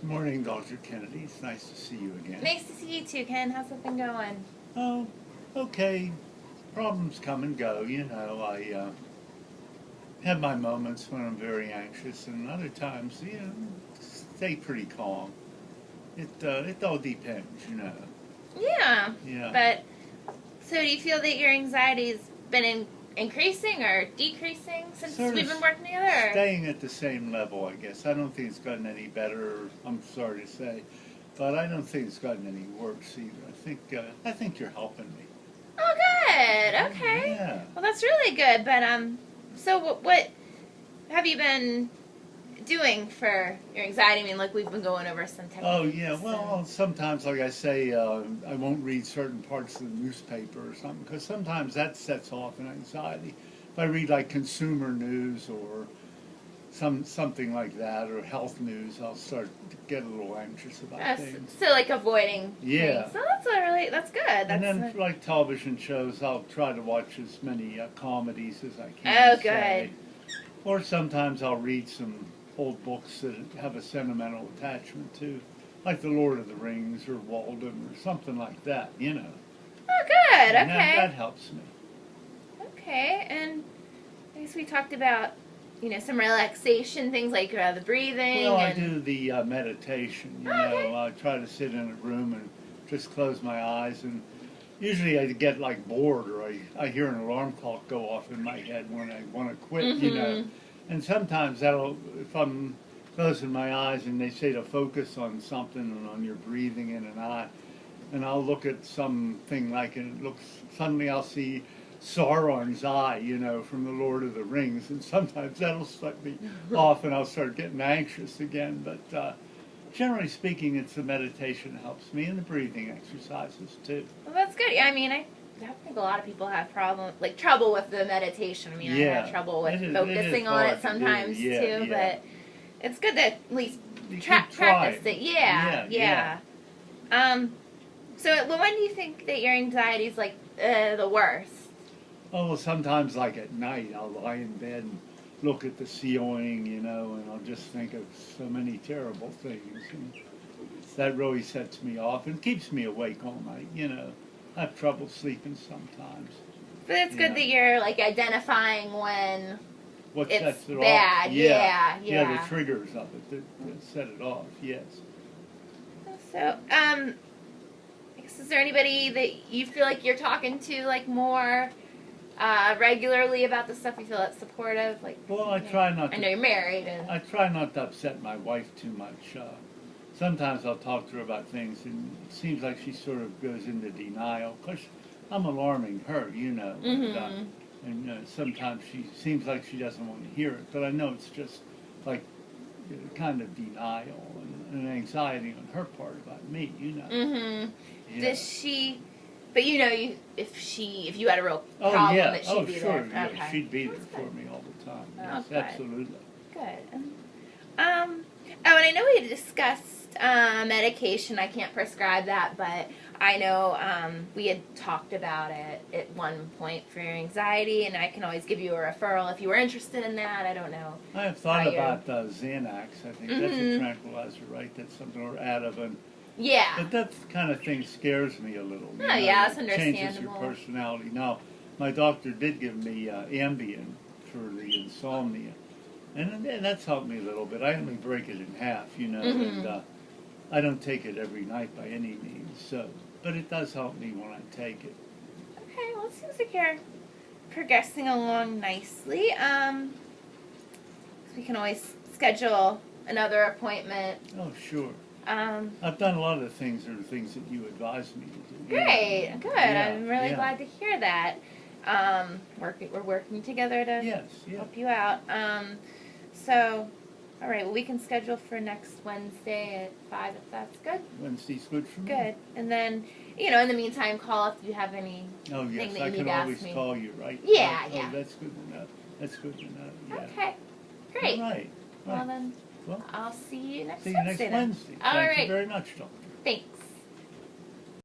Good morning, Dr. Kennedy. It's nice to see you again. Nice to see you too, Ken. How's it been going? Oh, okay. Problems come and go. I have my moments when I'm very anxious, and other times, stay pretty calm. It all depends. Yeah. Yeah. But, so do you feel that your anxiety's been increasing or decreasing since Sort of we've been working together? Or? Staying at the same level, I guess. I don't think it's gotten any better, I'm sorry to say, but I don't think it's gotten any worse either. I think you're helping me. Oh, good. Okay. Yeah. Well, that's really good. But, so what have you been doing for your anxiety? I mean, like we've been going over some techniques. Oh, yeah. Well, sometimes, like I say, I won't read certain parts of the newspaper or something, because sometimes that sets off an anxiety. If I read, like, consumer news or something like that, or health news, I'll start to get a little anxious about things. So, like, avoiding Yeah. things. So that's good. And then, like television shows, I'll try to watch as many comedies as I can. Oh, good. Or sometimes I'll read some old books that have a sentimental attachment to, like The Lord of the Rings or Walden or something like that, Oh, good. And Okay. that helps me. Okay, and I guess we talked about, some relaxation things like the breathing. Well, I and... do the meditation, Okay. I try to sit in a room and just close my eyes, and usually I get like bored, or I hear an alarm clock go off in my head when I want to quit, Mm-hmm. And sometimes if I'm closing my eyes and they say to focus on something and on your breathing in and out, and I'll look at something like, and suddenly I'll see Sauron's eye, from the Lord of the Rings, and sometimes that'll set me off and I'll start getting anxious again. But generally speaking, it's the meditation that helps me, and the breathing exercises too. Well, that's good. Yeah, I mean, I think a lot of people have trouble with the meditation. I mean, I have trouble with focusing on it sometimes too, but it's good to at least practice it. Yeah. So when do you think that your anxiety is like the worst? Oh, well, sometimes like at night, I'll lie in bed and look at the ceiling, and I'll just think of so many terrible things. And that really sets me off and keeps me awake all night, I have trouble sleeping sometimes. But it's good that you're like identifying when what it's sets it bad. off. Yeah, the triggers of it that set it off, yes. So, I guess, is there anybody that you feel like you're talking to like more regularly about the stuff? You feel that's supportive? Well, I try not to. I know you're married. I try not to upset my wife too much. Sometimes I'll talk to her about things, and it seems like she sort of goes into denial, because I'm alarming her, Mm-hmm. and sometimes she seems like she doesn't want to hear it, but I know it's just like kind of denial and anxiety on her part about me, Mm-hmm. Yeah. Does she? But if you had a real problem, that she'd be sure. there. Yeah, Okay. she'd be there for me all the time. Yes, good. absolutely. Good. And I know we had discussed medication. I can't prescribe that, but I know we had talked about it at one point for your anxiety, and I can always give you a referral if you were interested in that. I don't know. I have thought about Xanax. I think that's a tranquilizer, right? That's something, or Ativan. Yeah. But that kind of thing scares me a little. Oh, yeah, that's It understandable. changes your personality. Now, my doctor did give me Ambien for the insomnia, and that's helped me a little bit. I only break it in half, Mm-hmm. and I don't take it every night by any means. But it does help me when I take it. Okay, well, it seems like you're progressing along nicely. We can always schedule another appointment. Oh, sure. I've done a lot of the things that are things that you advised me to do. Great, good. Yeah, I'm really glad to hear that. We're working together to help you out. So, all right, well, we can schedule for next Wednesday at 5 if that's good. Wednesday's good for me. Good. And then, in the meantime, call if you have any. Oh, yes, that I you can need to always ask me. call you, right? Yeah, Oh, yeah. that's good to know. That's good to know, yeah. Okay, great. All right. Well, then, Well, I'll see you next see you Wednesday. next Wednesday. All Thank right. you very much, Doctor. Thanks.